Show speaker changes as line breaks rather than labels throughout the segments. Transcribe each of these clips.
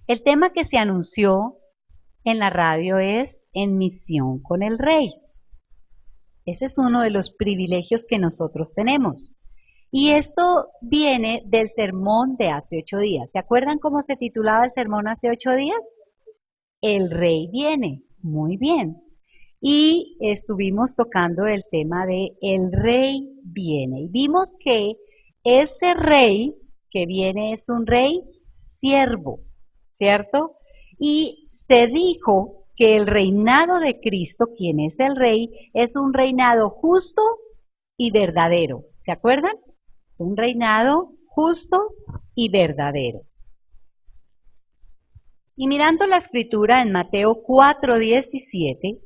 El tema que se anunció en la radio es En misión con el Rey. Ese es uno de los privilegios que nosotros tenemos. Y esto viene del sermón de hace 8 días. ¿Se acuerdan cómo se titulaba el sermón hace 8 días? El Rey viene. Muy bien. Y estuvimos tocando el tema de El Rey viene. Y vimos que ese Rey que viene es un Rey siervo, ¿cierto? Y se dijo que el reinado de Cristo, quien es el Rey, es un reinado justo y verdadero. ¿Se acuerdan? Un reinado justo y verdadero. Y mirando la escritura en Mateo 4:17,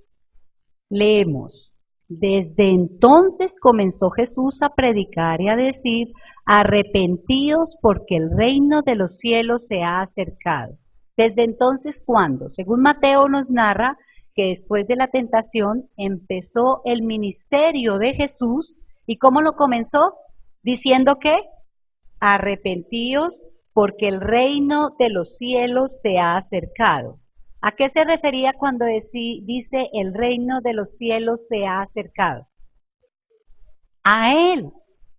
leemos: desde entonces comenzó Jesús a predicar y a decir: arrepentíos porque el reino de los cielos se ha acercado. Desde entonces, ¿cuándo? Según Mateo nos narra que después de la tentación empezó el ministerio de Jesús. ¿Y cómo lo comenzó? Diciendo que arrepentíos porque el reino de los cielos se ha acercado. ¿A qué se refería cuando dice el reino de los cielos se ha acercado? A él.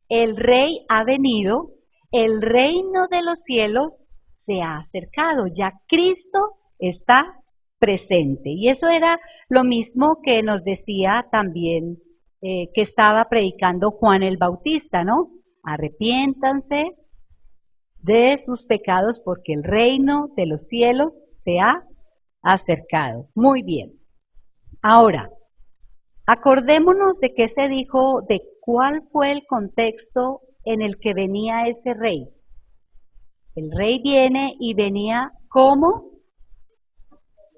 El rey ha venido, el reino de los cielos se ha acercado, ya Cristo está presente. Y eso era lo mismo que nos decía también que estaba predicando Juan el Bautista, ¿no? Arrepiéntanse de sus pecados porque el reino de los cielos se ha acercado. Muy bien. Ahora, acordémonos de qué se dijo, de cuál fue el contexto en el que venía ese rey. El rey viene y venía como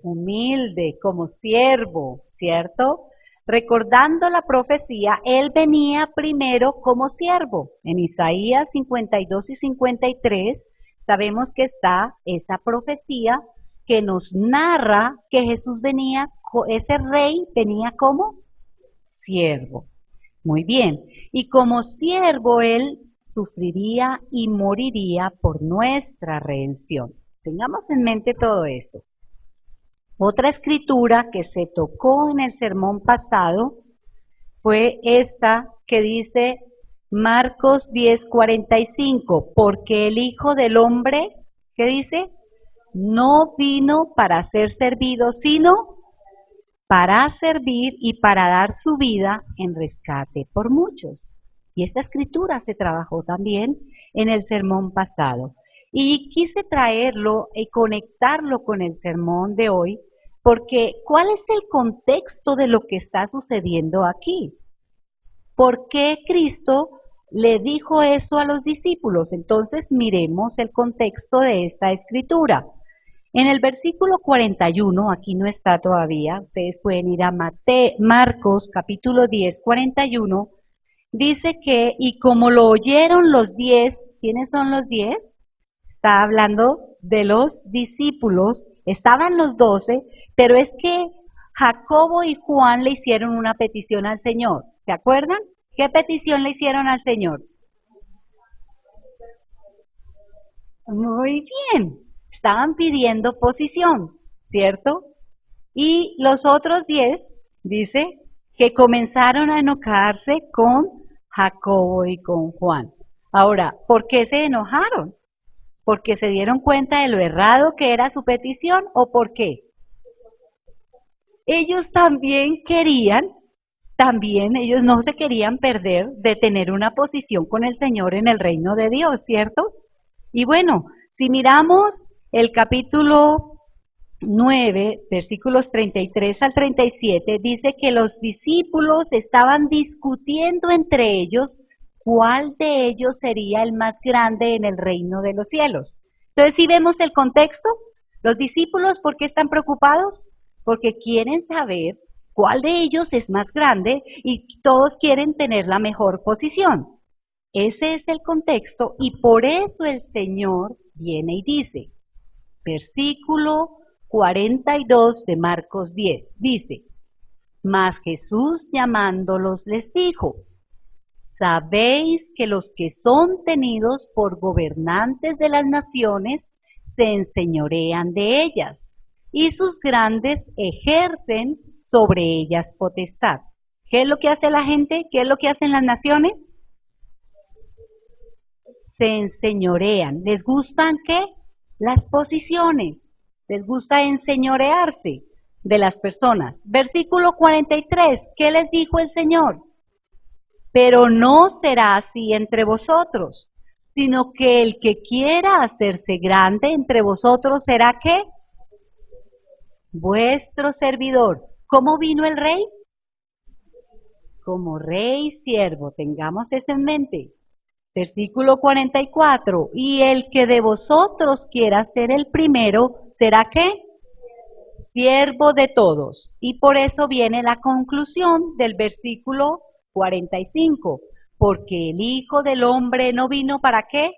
humilde, como siervo, ¿cierto? Recordando la profecía, él venía primero como siervo. En Isaías 52 y 53 sabemos que está esa profecía que nos narra que Jesús venía, ese rey venía como siervo. Muy bien. Y como siervo él sufriría y moriría por nuestra redención. Tengamos en mente todo esto. Otra escritura que se tocó en el sermón pasado fue esa que dice Marcos 10:45, porque el Hijo del Hombre, ¿qué dice? No vino para ser servido, sino para servir y para dar su vida en rescate por muchos. Y esta escritura se trabajó también en el sermón pasado. Y quise traerlo y conectarlo con el sermón de hoy, porque ¿cuál es el contexto de lo que está sucediendo aquí? ¿Por qué Cristo le dijo eso a los discípulos? Entonces miremos el contexto de esta escritura. En el versículo 41, aquí no está todavía, ustedes pueden ir a Marcos capítulo 10, 41, dice que, y como lo oyeron los 10, ¿quiénes son los 10? Está hablando de los discípulos, estaban los 12, pero es que Jacobo y Juan le hicieron una petición al Señor. ¿Se acuerdan? ¿Qué petición le hicieron al Señor? Muy bien, estaban pidiendo posición, ¿cierto? Y los otros 10, dice, que comenzaron a enojarse con Jacobo y con Juan. Ahora, ¿por qué se enojaron? ¿Porque se dieron cuenta de lo errado que era su petición o por qué? Ellos ellos no se querían perder de tener una posición con el Señor en el reino de Dios, ¿cierto? Y bueno, si miramos el capítulo 9, versículos 33 al 37, dice que los discípulos estaban discutiendo entre ellos cuál de ellos sería el más grande en el reino de los cielos. Entonces, si vemos el contexto, los discípulos, ¿por qué están preocupados? Porque quieren saber cuál de ellos es más grande y todos quieren tener la mejor posición. Ese es el contexto y por eso el Señor viene y dice, versículo 42 de Marcos 10, dice, mas Jesús llamándolos les dijo, sabéis que los que son tenidos por gobernantes de las naciones se enseñorean de ellas, y sus grandes ejercen sobre ellas potestad. ¿Qué es lo que hace la gente? ¿Qué es lo que hacen las naciones? Se enseñorean. ¿Les gustan qué? Las posiciones. Les gusta enseñorearse de las personas. Versículo 43, ¿qué les dijo el Señor? Pero no será así entre vosotros, sino que el que quiera hacerse grande entre vosotros será ¿qué? Vuestro servidor. ¿Cómo vino el rey? Como rey y siervo, tengamos eso en mente. Versículo 44, y el que de vosotros quiera ser el primero, ¿será qué? Siervo de todos. Y por eso viene la conclusión del versículo 45, porque el Hijo del Hombre no vino para qué?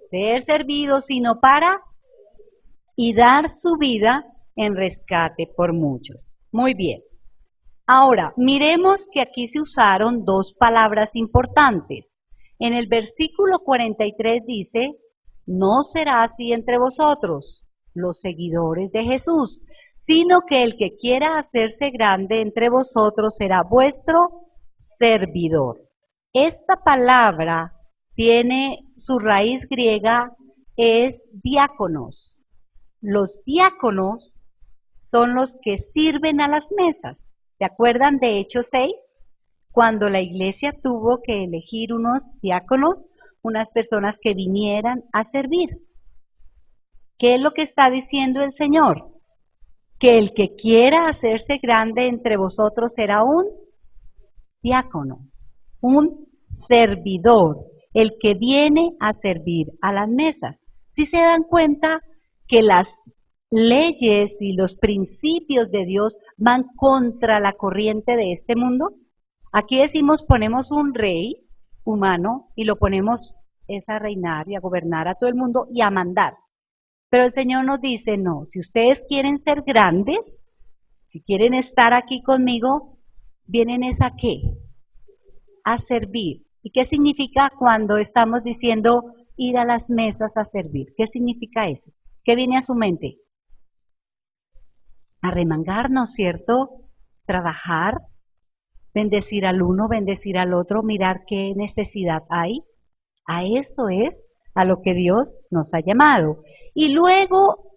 Ser servido, sino para y dar su vida en rescate por muchos. Muy bien. Ahora, miremos que aquí se usaron dos palabras importantes. En el versículo 43 dice, no será así entre vosotros, los seguidores de Jesús, sino que el que quiera hacerse grande entre vosotros será vuestro servidor. Esta palabra tiene su raíz griega, es diáconos. Los diáconos son los que sirven a las mesas. ¿Se acuerdan de Hechos 6? Cuando la iglesia tuvo que elegir unos diáconos, unas personas que vinieran a servir. ¿Qué es lo que está diciendo el Señor? Que el que quiera hacerse grande entre vosotros será un diácono, un servidor, el que viene a servir a las mesas. Si se dan cuenta que las leyes y los principios de Dios van contra la corriente de este mundo. Aquí decimos, ponemos un rey humano y lo ponemos a reinar y a gobernar a todo el mundo y a mandar. Pero el Señor nos dice, no, si ustedes quieren ser grandes, si quieren estar aquí conmigo, vienen es a qué? A servir. ¿Y qué significa cuando estamos diciendo ir a las mesas a servir? ¿Qué significa eso? ¿Qué viene a su mente? Arremangarnos, ¿cierto? Trabajar, bendecir al uno, bendecir al otro, mirar qué necesidad hay. A eso es a lo que Dios nos ha llamado. Y luego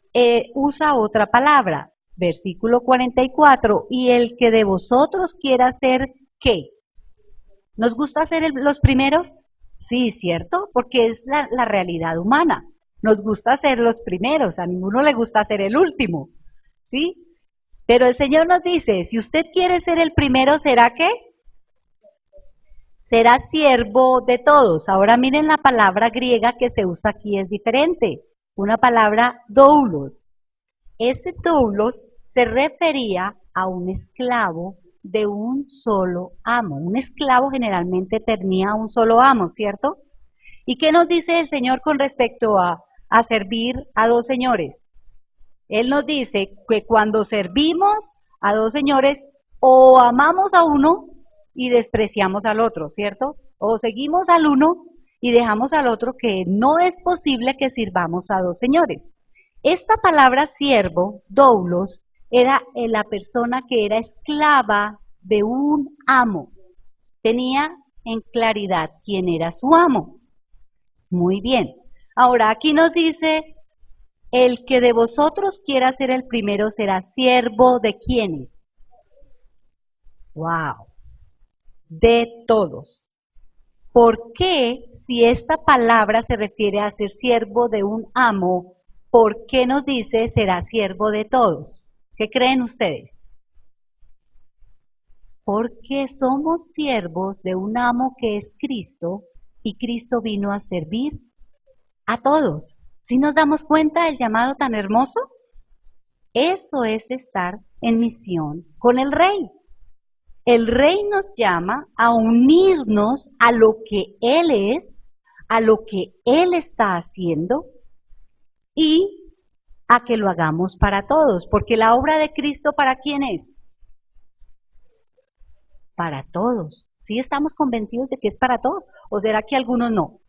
usa otra palabra, versículo 44, y el que de vosotros quiera ser, ¿qué? ¿Nos gusta ser los primeros? Sí, ¿cierto? Porque es la realidad humana. Nos gusta ser los primeros, a ninguno le gusta ser el último, ¿sí? Pero el Señor nos dice, si usted quiere ser el primero, ¿será qué? Será siervo de todos. Ahora miren la palabra griega que se usa aquí es diferente. Una palabra doulos. Ese doulos se refería a un esclavo de un solo amo. Un esclavo generalmente tenía un solo amo, ¿cierto? ¿Y qué nos dice el Señor con respecto a servir a dos señores? Él nos dice que cuando servimos a dos señores, o amamos a uno y despreciamos al otro, ¿cierto? O seguimos al uno y dejamos al otro, que no es posible que sirvamos a dos señores. Esta palabra siervo, doulos, era la persona que era esclava de un amo. Tenía en claridad quién era su amo. Muy bien. Ahora aquí nos dice, el que de vosotros quiera ser el primero será siervo de quiénes. Wow. De todos. ¿Por qué, si esta palabra se refiere a ser siervo de un amo, por qué nos dice será siervo de todos? ¿Qué creen ustedes? Porque somos siervos de un amo que es Cristo y Cristo vino a servir a todos. ¿Sí nos damos cuenta del llamado tan hermoso? Eso es estar en misión con el Rey. El Rey nos llama a unirnos a lo que Él es, a lo que Él está haciendo y a que lo hagamos para todos. Porque la obra de Cristo, ¿para quién es? Para todos. ¿Sí estamos convencidos de que es para todos? ¿O será que algunos no?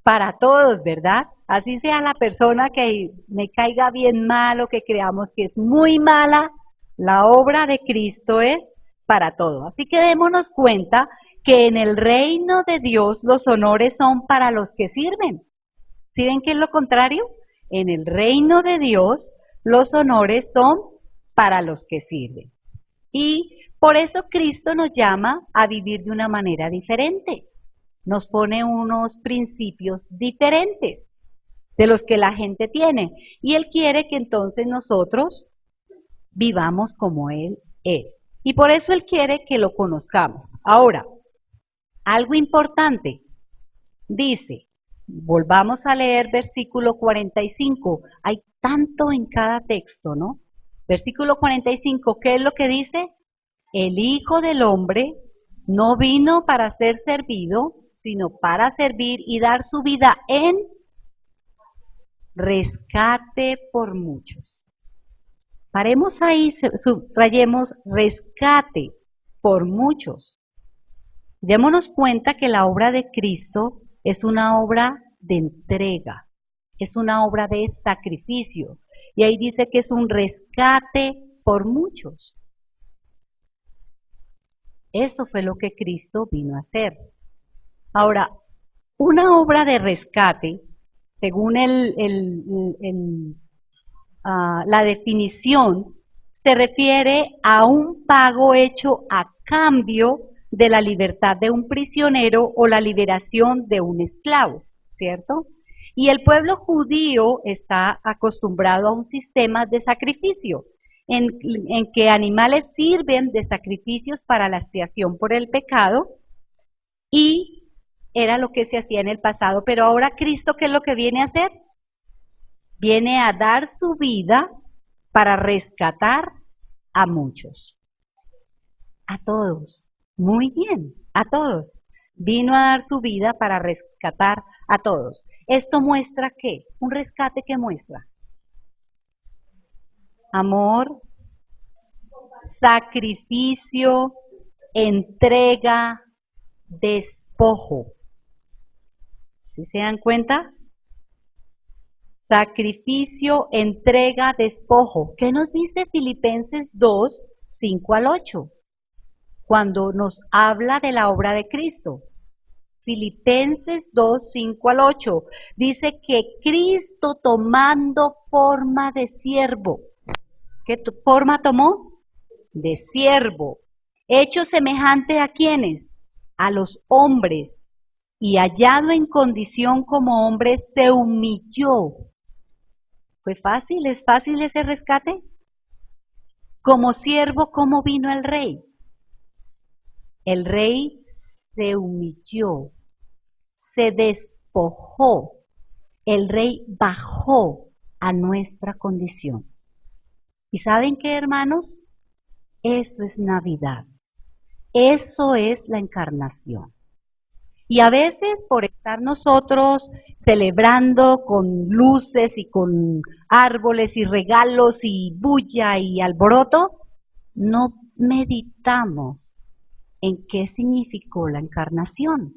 Para todos, ¿verdad? Así sea la persona que me caiga bien mal o que creamos que es muy mala, la obra de Cristo es para todo. Así que démonos cuenta que en el reino de Dios los honores son para los que sirven. ¿Sí ven que es lo contrario? En el reino de Dios los honores son para los que sirven. Y por eso Cristo nos llama a vivir de una manera diferente. Nos pone unos principios diferentes de los que la gente tiene. Y Él quiere que entonces nosotros vivamos como Él es. Y por eso Él quiere que lo conozcamos. Ahora, algo importante. Dice, volvamos a leer versículo 45. Hay tanto en cada texto, ¿no? Versículo 45, ¿qué es lo que dice? El Hijo del Hombre no vino para ser servido, sino para servir y dar su vida en rescate por muchos. Paremos ahí, subrayemos rescate por muchos. Démonos cuenta que la obra de Cristo es una obra de entrega, es una obra de sacrificio. Y ahí dice que es un rescate por muchos. Eso fue lo que Cristo vino a hacer. Ahora, una obra de rescate, según la definición, se refiere a un pago hecho a cambio de la libertad de un prisionero o la liberación de un esclavo, ¿cierto? Y el pueblo judío está acostumbrado a un sistema de sacrificio, en que animales sirven de sacrificios para la expiación por el pecado, y era lo que se hacía en el pasado, pero ahora Cristo, ¿qué es lo que viene a hacer? Viene a dar su vida para rescatar a muchos, a todos. Muy bien, a todos. Vino a dar su vida para rescatar a todos. ¿Esto muestra qué? Un rescate que muestra amor, sacrificio, entrega, despojo. ¿Sí se dan cuenta? Sacrificio, entrega, despojo. ¿Qué nos dice Filipenses 2, 5 al 8? Cuando nos habla de la obra de Cristo. Filipenses 2, 5 al 8. Dice que Cristo tomando forma de siervo. ¿Qué forma tomó? De siervo. Hecho semejante a quienes? A los hombres. Y hallado en condición como hombre, se humilló. ¿Fue fácil? ¿Es fácil ese rescate? Como siervo, ¿cómo vino el rey? El rey se humilló, se despojó. El rey bajó a nuestra condición. ¿Y saben qué, hermanos? Eso es Navidad. Eso es la encarnación. Y a veces por estar nosotros celebrando con luces y con árboles y regalos y bulla y alboroto, no meditamos en qué significó la encarnación,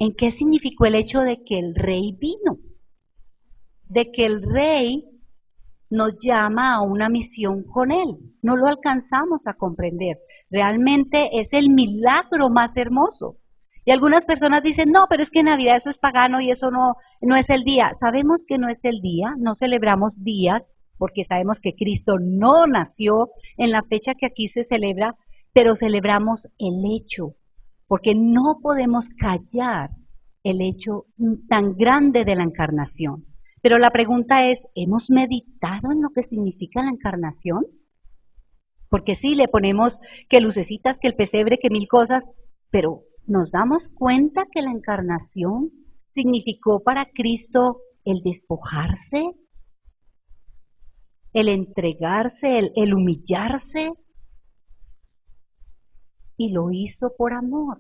en qué significó el hecho de que el rey vino, de que el rey nos llama a una misión con él. No lo alcanzamos a comprender. Realmente es el milagro más hermoso. Y algunas personas dicen, no, pero es que Navidad eso es pagano y eso no es el día. Sabemos que no es el día, no celebramos días, porque sabemos que Cristo no nació en la fecha que aquí se celebra, pero celebramos el hecho, porque no podemos callar el hecho tan grande de la encarnación. Pero la pregunta es, ¿hemos meditado en lo que significa la encarnación? Porque sí, le ponemos que lucecitas, que el pesebre, que mil cosas, pero ¿nos damos cuenta que la encarnación significó para Cristo el despojarse, el entregarse, el humillarse? Y lo hizo por amor,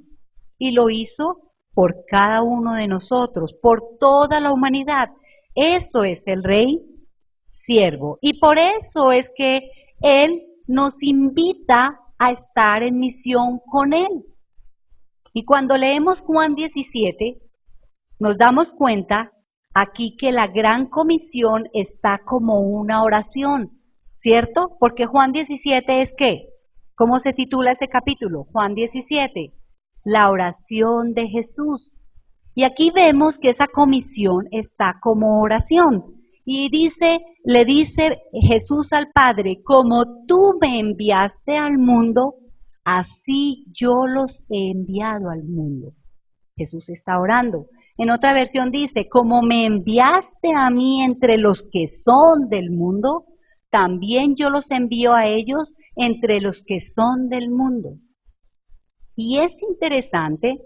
y lo hizo por cada uno de nosotros, por toda la humanidad. Eso es el rey siervo. Y por eso es que Él nos invita a estar en misión con Él. Y cuando leemos Juan 17, nos damos cuenta aquí que la gran comisión está como una oración, ¿cierto? Porque Juan 17 es ¿qué? ¿Cómo se titula ese capítulo? Juan 17, la oración de Jesús. Y aquí vemos que esa comisión está como oración. Y le dice Jesús al Padre, como tú me enviaste al mundo, así yo los he enviado al mundo. Jesús está orando. En otra versión dice, como me enviaste a mí entre los que son del mundo, también yo los envío a ellos entre los que son del mundo. Y es interesante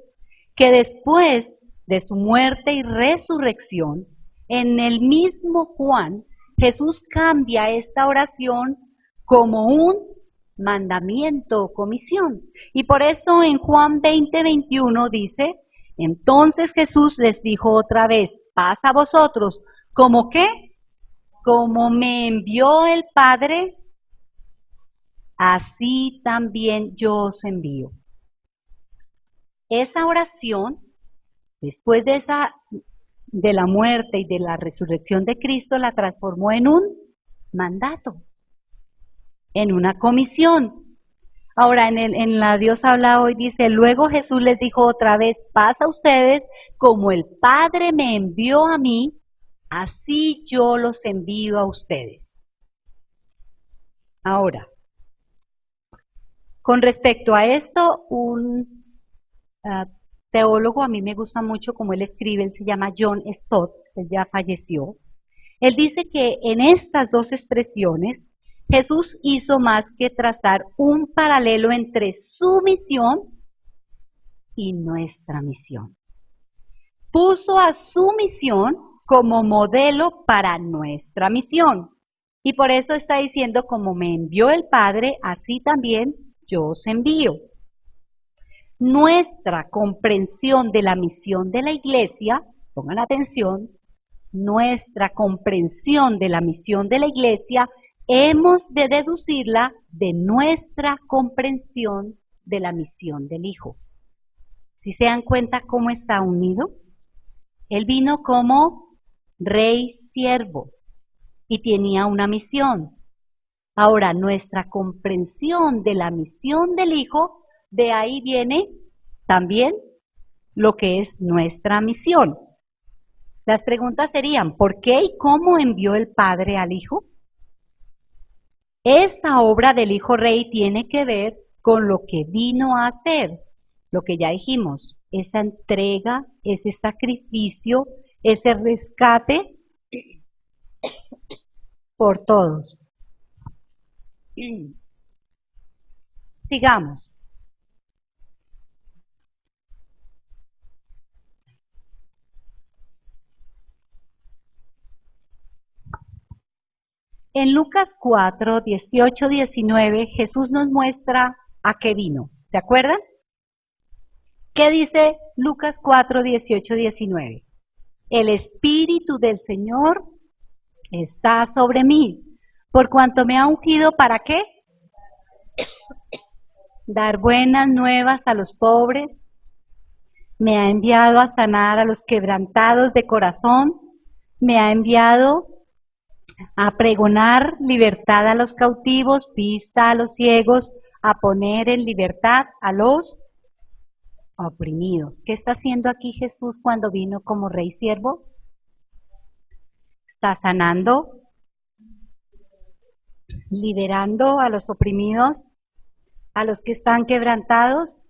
que después de su muerte y resurrección, en el mismo Juan, Jesús cambia esta oración como un mandamiento o comisión. Y por eso en Juan 20:21 dice, entonces Jesús les dijo otra vez, paz a vosotros, ¿cómo qué? Como me envió el Padre, así también yo os envío. Esa oración, después de la muerte y de la resurrección de Cristo, la transformó en un mandato, en una comisión. Ahora, en la Dios habla hoy, dice, luego Jesús les dijo otra vez, paz a ustedes, como el Padre me envió a mí, así yo los envío a ustedes. Ahora, con respecto a esto, un teólogo, a mí me gusta mucho como él escribe, él se llama John Stott, él ya falleció. Él dice que en estas dos expresiones Jesús hizo más que trazar un paralelo entre su misión y nuestra misión. Puso a su misión como modelo para nuestra misión. Y por eso está diciendo, como me envió el Padre, así también yo os envío. Nuestra comprensión de la misión de la Iglesia, pongan atención, nuestra comprensión de la misión de la Iglesia, hemos de deducirla de nuestra comprensión de la misión del Hijo. ¿Sí se dan cuenta cómo está unido? Él vino como rey siervo y tenía una misión. Ahora, nuestra comprensión de la misión del Hijo, de ahí viene también lo que es nuestra misión. Las preguntas serían, ¿por qué y cómo envió el Padre al Hijo? Esa obra del Hijo Rey tiene que ver con lo que vino a hacer, lo que ya dijimos, esa entrega, ese sacrificio, ese rescate por todos. Sigamos. En Lucas 4, 18, 19, Jesús nos muestra a qué vino. ¿Se acuerdan? ¿Qué dice Lucas 4, 18, 19? El Espíritu del Señor está sobre mí, por cuanto me ha ungido, ¿para qué? Dar buenas nuevas a los pobres, me ha enviado a sanar a los quebrantados de corazón, me ha enviado a pregonar libertad a los cautivos, vista a los ciegos, a poner en libertad a los oprimidos. ¿Qué está haciendo aquí Jesús cuando vino como rey siervo? Está sanando, liberando a los oprimidos, a los que están quebrantados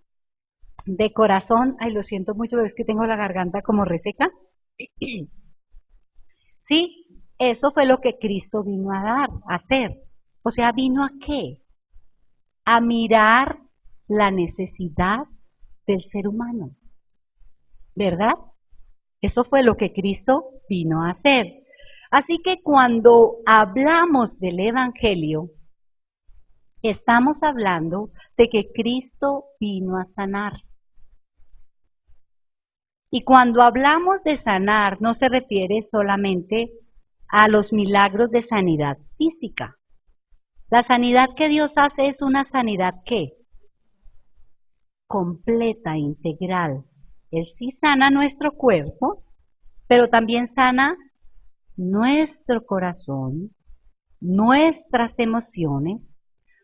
de corazón. Ay, lo siento mucho, es que tengo la garganta como reseca. Sí, eso fue lo que Cristo vino a dar, a hacer. O sea, ¿vino a qué? A mirar la necesidad del ser humano. ¿Verdad? Eso fue lo que Cristo vino a hacer. Así que cuando hablamos del Evangelio, estamos hablando de que Cristo vino a sanar. Y cuando hablamos de sanar, no se refiere solamente a los milagros de sanidad física. La sanidad que Dios hace es una sanidad ¿qué? Completa, integral. Él sí sana nuestro cuerpo, pero también sana nuestro corazón, nuestras emociones,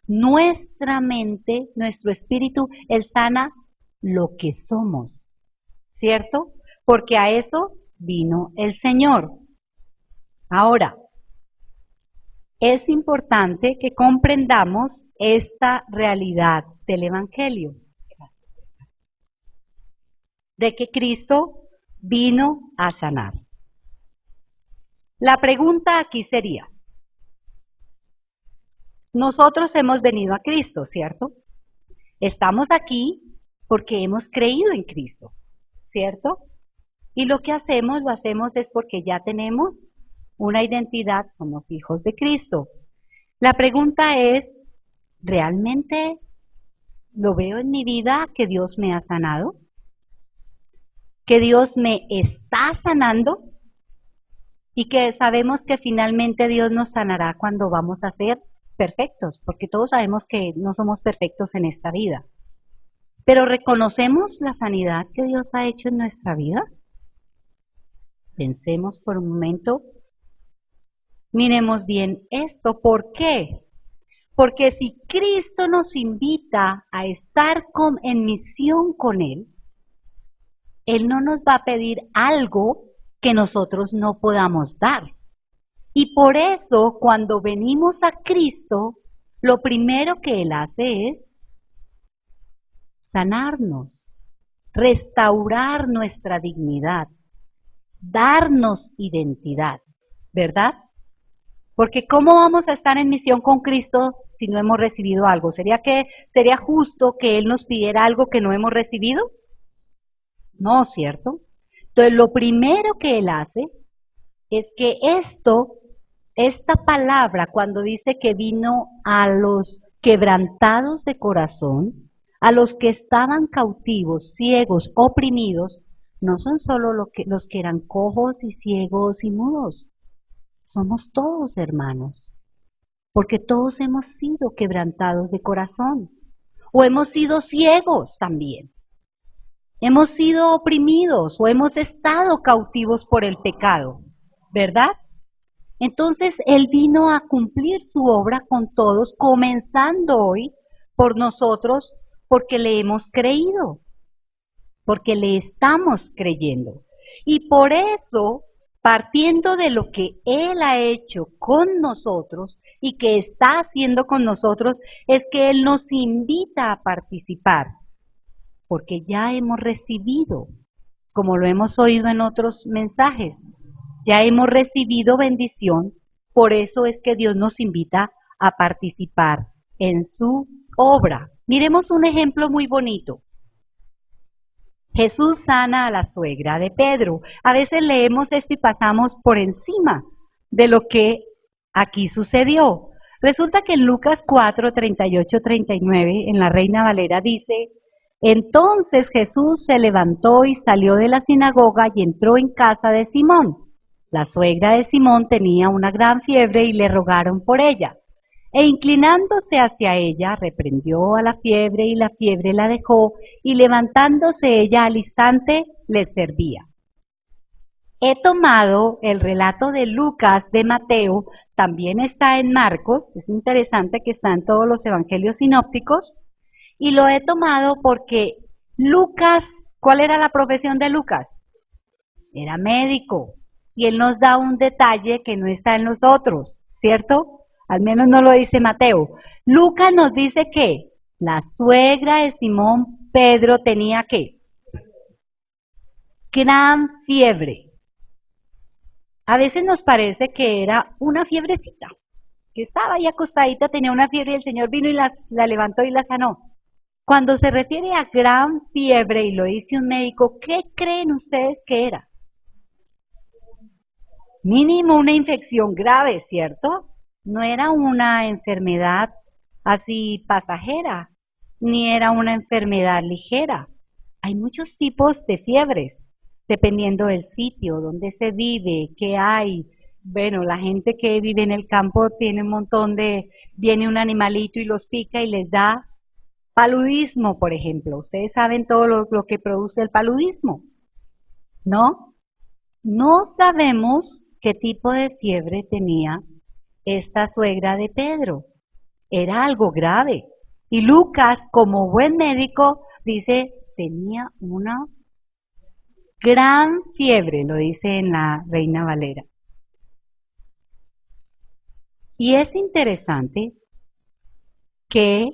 nuestra mente, nuestro espíritu. Él sana lo que somos, ¿cierto? Porque a eso vino el Señor. Ahora, es importante que comprendamos esta realidad del Evangelio, de que Cristo vino a sanar. La pregunta aquí sería, nosotros hemos venido a Cristo, ¿cierto? Estamos aquí porque hemos creído en Cristo, ¿cierto? Y lo que hacemos, lo hacemos es porque ya tenemos una identidad, somos hijos de Cristo. La pregunta es, ¿realmente lo veo en mi vida que Dios me ha sanado? ¿Que Dios me está sanando? Y que sabemos que finalmente Dios nos sanará cuando vamos a ser perfectos, porque todos sabemos que no somos perfectos en esta vida. Pero ¿reconocemos la sanidad que Dios ha hecho en nuestra vida? Pensemos por un momento. Miremos bien esto. ¿Por qué? Porque si Cristo nos invita a estar en misión con Él, Él no nos va a pedir algo que nosotros no podamos dar. Y por eso, cuando venimos a Cristo, lo primero que Él hace es sanarnos, restaurar nuestra dignidad, darnos identidad, ¿verdad? Porque ¿cómo vamos a estar en misión con Cristo si no hemos recibido algo? ¿Sería justo que Él nos pidiera algo que no hemos recibido? No, ¿cierto? Entonces, lo primero que Él hace es que esta palabra, cuando dice que vino a los quebrantados de corazón, a los que estaban cautivos, ciegos, oprimidos, no son solo los que eran cojos y ciegos y mudos. Somos todos hermanos, porque todos hemos sido quebrantados de corazón, o hemos sido ciegos también. Hemos sido oprimidos o hemos estado cautivos por el pecado, ¿verdad? Entonces, Él vino a cumplir su obra con todos, comenzando hoy por nosotros, porque le hemos creído, porque le estamos creyendo. Y por eso, partiendo de lo que Él ha hecho con nosotros y que está haciendo con nosotros, es que Él nos invita a participar, porque ya hemos recibido, como lo hemos oído en otros mensajes, ya hemos recibido bendición, por eso es que Dios nos invita a participar en su obra. Miremos un ejemplo muy bonito. Jesús sana a la suegra de Pedro. A veces leemos esto y pasamos por encima de lo que aquí sucedió. Resulta que en Lucas 4, 38, 39, en la Reina Valera dice: entonces Jesús se levantó y salió de la sinagoga y entró en casa de Simón. La suegra de Simón tenía una gran fiebre y le rogaron por ella. E inclinándose hacia ella, reprendió a la fiebre y la fiebre la dejó, y levantándose ella al instante, le servía. He tomado el relato de Lucas, de Mateo, también está en Marcos, es interesante que está en todos los evangelios sinópticos, y lo he tomado porque Lucas, ¿cuál era la profesión de Lucas? Era médico, y él nos da un detalle que no está en los otros, ¿cierto? Al menos no lo dice Mateo. Lucas nos dice que la suegra de Simón Pedro tenía ¿qué? Gran fiebre. A veces nos parece que era una fiebrecita, que estaba ahí acostadita, tenía una fiebre y el Señor vino y la levantó y la sanó. Cuando se refiere a gran fiebre, y lo dice un médico, ¿qué creen ustedes que era? Mínimo una infección grave, ¿cierto? No era una enfermedad así pasajera, ni era una enfermedad ligera. Hay muchos tipos de fiebres, dependiendo del sitio, donde se vive, qué hay. Bueno, la gente que vive en el campo tiene un montón viene un animalito y los pica y les da paludismo, por ejemplo. Ustedes saben todo lo que produce el paludismo, ¿no? No sabemos qué tipo de fiebre tenía esta suegra de Pedro. Era algo grave. Y Lucas, como buen médico, dice, tenía una gran fiebre, lo dice en la Reina Valera. Y es interesante que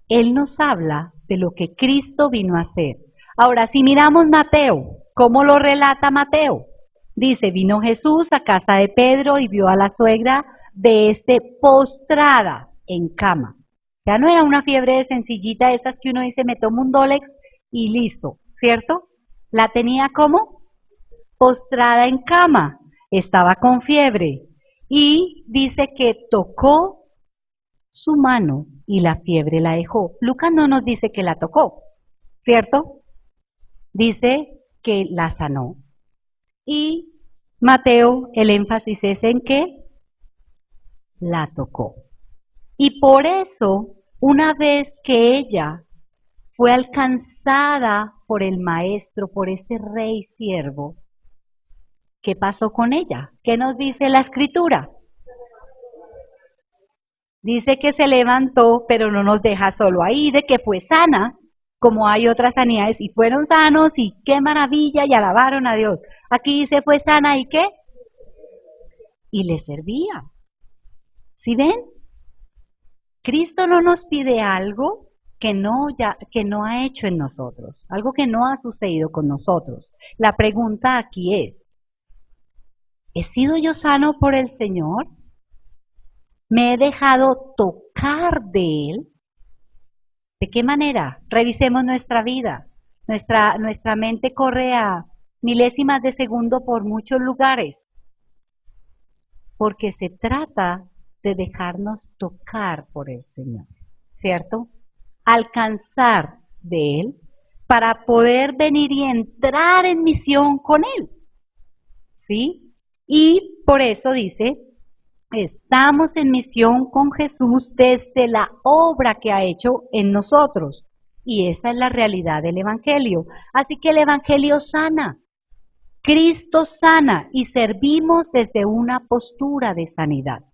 él nos habla de lo que Cristo vino a hacer. Ahora, si miramos Mateo, ¿cómo lo relata Mateo? Dice, vino Jesús a casa de Pedro y vio a la suegra de este postrada en cama. O sea, no era una fiebre de sencillita, esas que uno dice, me tomo un Dolex y listo, ¿cierto? La tenía como postrada en cama, estaba con fiebre y dice que tocó su mano y la fiebre la dejó. Lucas no nos dice que la tocó, ¿cierto? Dice que la sanó. Y Mateo, el énfasis es en que la tocó. Y por eso, una vez que ella fue alcanzada por el maestro, por ese rey siervo, ¿qué pasó con ella? ¿Qué nos dice la escritura? Dice que se levantó, pero no nos deja solo ahí, de que fue sana, como hay otras sanidades, y fueron sanos, y qué maravilla, y alabaron a Dios. Aquí dice fue sana, ¿y qué? Y le servía. ¿Sí ven? Cristo no nos pide algo que no ha hecho en nosotros, algo que no ha sucedido con nosotros. La pregunta aquí es, ¿he sido yo sano por el Señor? ¿Me he dejado tocar de Él? ¿De qué manera? Revisemos nuestra vida. Nuestra mente corre a milésimas de segundo por muchos lugares, porque se trata de dejarnos tocar por el Señor, ¿cierto? Alcanzar de Él para poder venir y entrar en misión con Él, ¿sí? Y por eso dice, estamos en misión con Jesús desde la obra que ha hecho en nosotros. Y esa es la realidad del Evangelio. Así que el Evangelio sana. Cristo sana y servimos desde una postura de sanidad.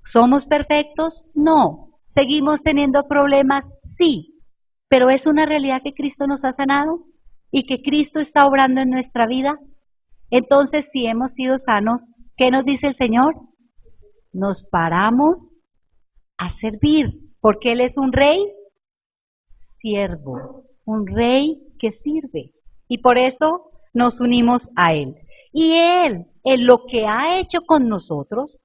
¿Somos perfectos? No. ¿Seguimos teniendo problemas? Sí. Pero es una realidad que Cristo nos ha sanado y que Cristo está obrando en nuestra vida. Entonces, si hemos sido sanos, ¿qué nos dice el Señor? Nos paramos a servir, porque Él es un rey siervo, un rey que sirve. Y por eso nos unimos a Él. Y Él, en lo que ha hecho con nosotros,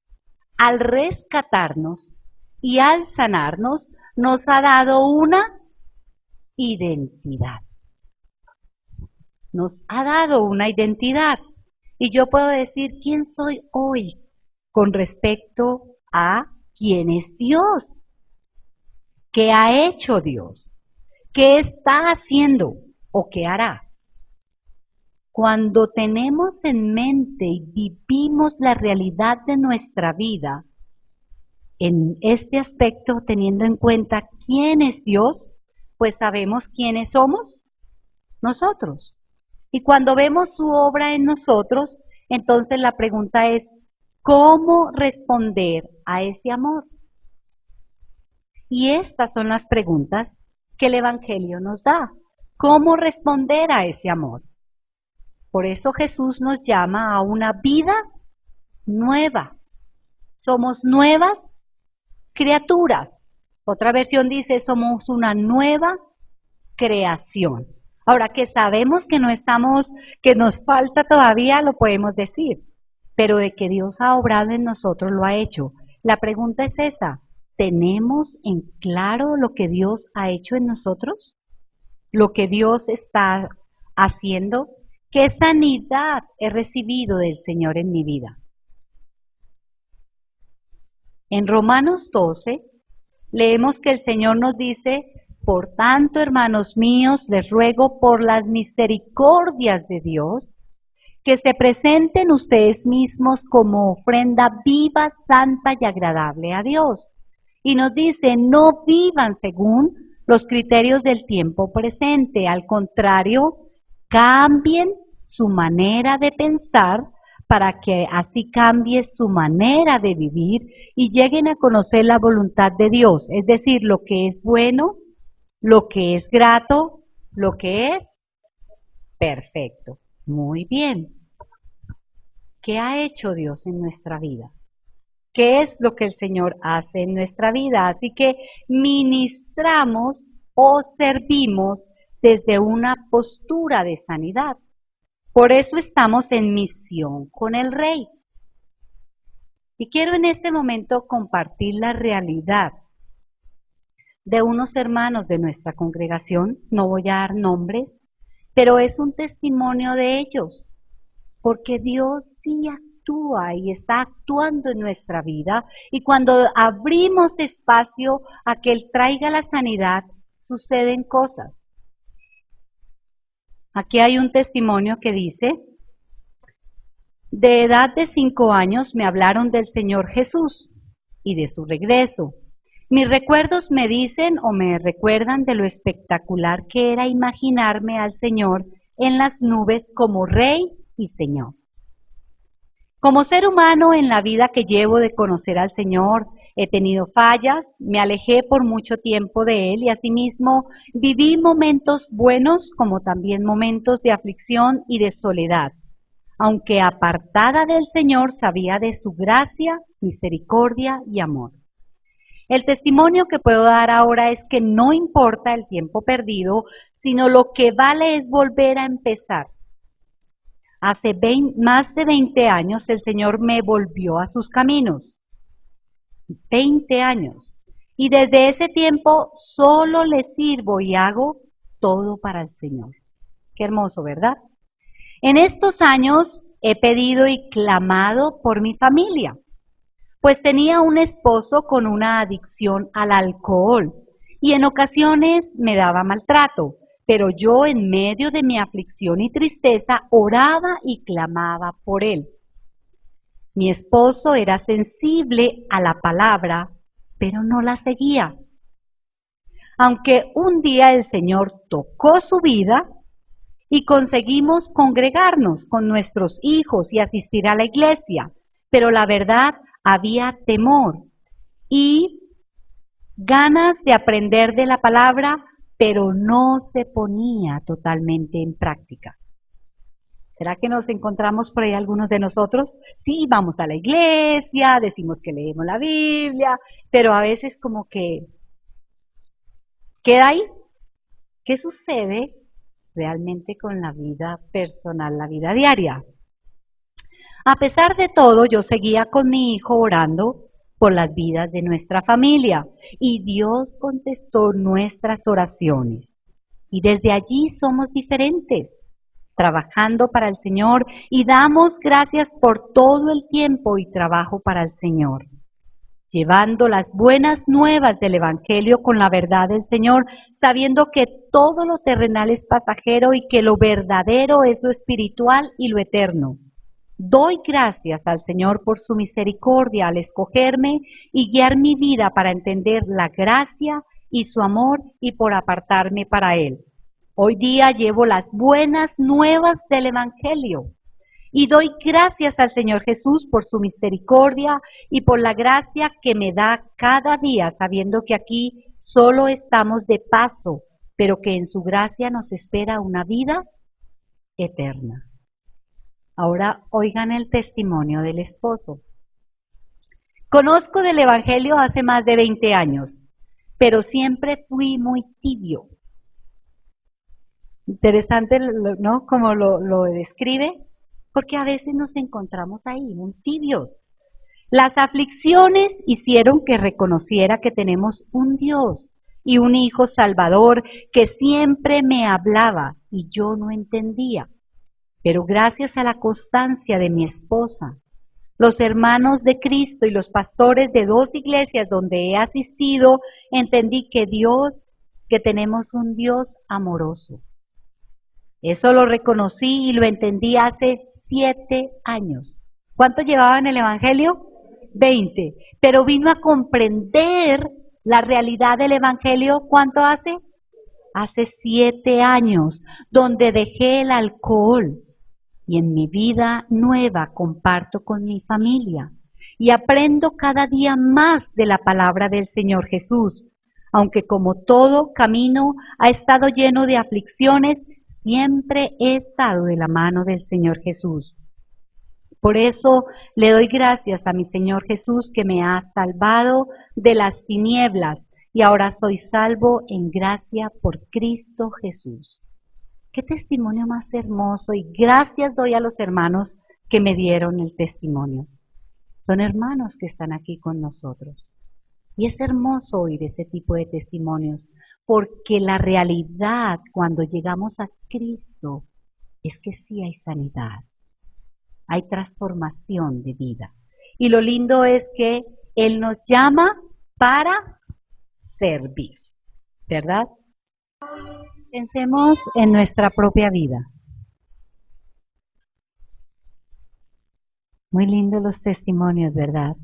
al rescatarnos y al sanarnos, nos ha dado una identidad. Nos ha dado una identidad. Y yo puedo decir quién soy hoy con respecto a quién es Dios, qué ha hecho Dios, qué está haciendo o qué hará. Cuando tenemos en mente y vivimos la realidad de nuestra vida, en este aspecto, teniendo en cuenta quién es Dios, pues sabemos quiénes somos nosotros. Y cuando vemos su obra en nosotros, entonces la pregunta es, ¿cómo responder a ese amor? Y estas son las preguntas que el Evangelio nos da. ¿Cómo responder a ese amor? Por eso Jesús nos llama a una vida nueva. Somos nuevas criaturas. Otra versión dice, somos una nueva creación. Ahora que sabemos que no estamos, que nos falta todavía, lo podemos decir, pero de que Dios ha obrado en nosotros lo ha hecho. La pregunta es esa, ¿tenemos en claro lo que Dios ha hecho en nosotros? ¿Lo que Dios está haciendo? ¿Qué sanidad he recibido del Señor en mi vida? En Romanos 12 leemos que el Señor nos dice, por tanto, hermanos míos, les ruego por las misericordias de Dios, que se presenten ustedes mismos como ofrenda viva, santa y agradable a Dios. Y nos dice, no vivan según los criterios del tiempo presente, al contrario, cambien su manera de pensar para que así cambie su manera de vivir y lleguen a conocer la voluntad de Dios, es decir, lo que es bueno, lo que es grato, lo que es perfecto. Muy bien. ¿Qué ha hecho Dios en nuestra vida? ¿Qué es lo que el Señor hace en nuestra vida? Así que ministramos o servimos desde una postura de sanidad. Por eso estamos en misión con el Rey. Y quiero en este momento compartir la realidad de unos hermanos de nuestra congregación. No voy a dar nombres, pero es un testimonio de ellos, porque Dios sí actúa y está actuando en nuestra vida. Y cuando abrimos espacio a que Él traiga la sanidad, suceden cosas. Aquí hay un testimonio que dice: de edad de 5 años me hablaron del Señor Jesús y de su regreso. Mis recuerdos me dicen o me recuerdan de lo espectacular que era imaginarme al Señor en las nubes como Rey y Señor. Como ser humano en la vida que llevo de conocer al Señor, he tenido fallas, me alejé por mucho tiempo de Él y asimismo viví momentos buenos como también momentos de aflicción y de soledad. Aunque apartada del Señor, sabía de su gracia, misericordia y amor. El testimonio que puedo dar ahora es que no importa el tiempo perdido, sino lo que vale es volver a empezar. Hace más de 20 años el Señor me volvió a sus caminos. 20 años. Y desde ese tiempo solo le sirvo y hago todo para el Señor. Qué hermoso, ¿verdad? En estos años he pedido y clamado por mi familia, pues tenía un esposo con una adicción al alcohol y en ocasiones me daba maltrato, pero yo en medio de mi aflicción y tristeza oraba y clamaba por él. Mi esposo era sensible a la palabra, pero no la seguía. Aunque un día el Señor tocó su vida, y conseguimos congregarnos con nuestros hijos y asistir a la iglesia, pero la verdad había temor y ganas de aprender de la palabra, pero no se ponía totalmente en práctica. ¿Será que nos encontramos por ahí algunos de nosotros? Sí, vamos a la iglesia, decimos que leemos la Biblia, pero a veces como que queda ahí. ¿Qué sucede realmente con la vida personal, la vida diaria? A pesar de todo, yo seguía con mi hijo orando por las vidas de nuestra familia y Dios contestó nuestras oraciones. Y desde allí somos diferentes, trabajando para el Señor y damos gracias por todo el tiempo y trabajo para el Señor, llevando las buenas nuevas del Evangelio con la verdad del Señor, sabiendo que todo lo terrenal es pasajero y que lo verdadero es lo espiritual y lo eterno. Doy gracias al Señor por su misericordia al escogerme y guiar mi vida para entender la gracia y su amor y por apartarme para Él. Hoy día llevo las buenas nuevas del Evangelio. Y doy gracias al Señor Jesús por su misericordia y por la gracia que me da cada día, sabiendo que aquí solo estamos de paso, pero que en su gracia nos espera una vida eterna. Ahora oigan el testimonio del esposo. Conozco del Evangelio hace más de 20 años, pero siempre fui muy tibio. Interesante, ¿no? Como lo describe. Porque a veces nos encontramos ahí, muy tibios. Las aflicciones hicieron que reconociera que tenemos un Dios y un Hijo Salvador que siempre me hablaba y yo no entendía. Pero gracias a la constancia de mi esposa, los hermanos de Cristo y los pastores de 2 iglesias donde he asistido, entendí que tenemos un Dios amoroso. Eso lo reconocí y lo entendí hace 7 años. ¿Cuánto llevaba en el Evangelio? 20. Pero vino a comprender la realidad del Evangelio, ¿cuánto hace? Hace 7 años, donde dejé el alcohol, y en mi vida nueva comparto con mi familia y aprendo cada día más de la palabra del Señor Jesús, aunque como todo camino ha estado lleno de aflicciones, siempre he estado de la mano del Señor Jesús. Por eso le doy gracias a mi Señor Jesús que me ha salvado de las tinieblas y ahora soy salvo en gracia por Cristo Jesús. Qué testimonio más hermoso, y gracias doy a los hermanos que me dieron el testimonio. Son hermanos que están aquí con nosotros. Y es hermoso oír ese tipo de testimonios, porque la realidad cuando llegamos a Cristo es que sí hay sanidad, hay transformación de vida. Y lo lindo es que Él nos llama para servir, ¿verdad? Pensemos en nuestra propia vida. Muy lindos los testimonios, ¿verdad?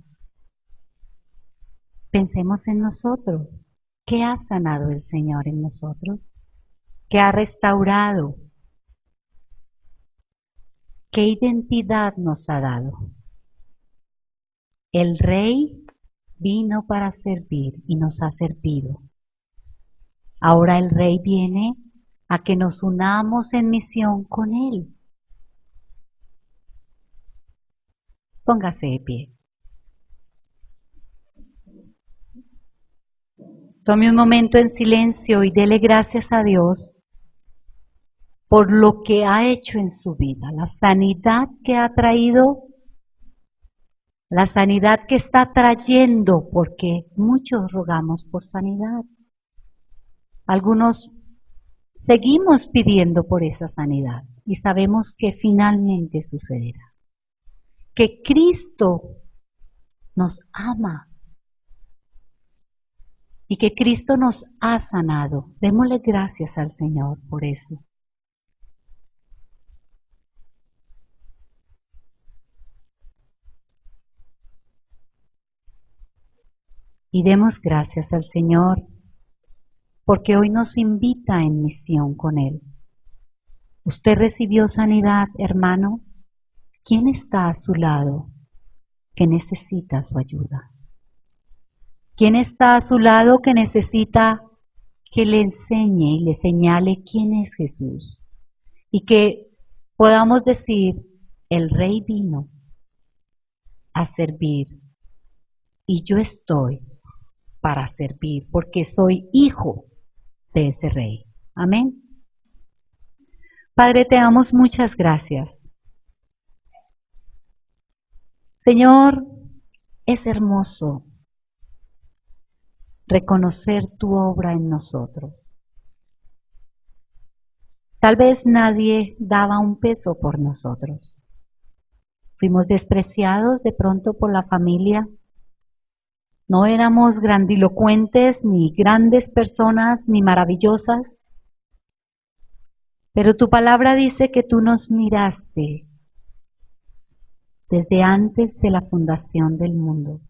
Pensemos en nosotros. ¿Qué ha sanado el Señor en nosotros? ¿Qué ha restaurado? ¿Qué identidad nos ha dado? El Rey vino para servir y nos ha servido. Ahora el Rey viene a que nos unamos en misión con Él. Póngase de pie. Tome un momento en silencio y dele gracias a Dios por lo que ha hecho en su vida, la sanidad que ha traído, la sanidad que está trayendo, porque muchos rogamos por sanidad. Algunos seguimos pidiendo por esa sanidad y sabemos que finalmente sucederá. Que Cristo nos ama y que Cristo nos ha sanado. Démosle gracias al Señor por eso. Y demos gracias al Señor porque hoy nos invita en misión con Él. ¿Usted recibió sanidad, hermano? ¿Quién está a su lado que necesita su ayuda? ¿Quién está a su lado que necesita que le enseñe y le señale quién es Jesús? Y que podamos decir, el Rey vino a servir y yo estoy para servir porque soy hijo de ese Rey. Amén. Padre, te damos muchas gracias. Señor, es hermoso reconocer tu obra en nosotros. Tal vez nadie daba un peso por nosotros. Fuimos despreciados de pronto por la familia. No éramos grandilocuentes, ni grandes personas, ni maravillosas. Pero tu palabra dice que tú nos miraste desde antes de la fundación del mundo.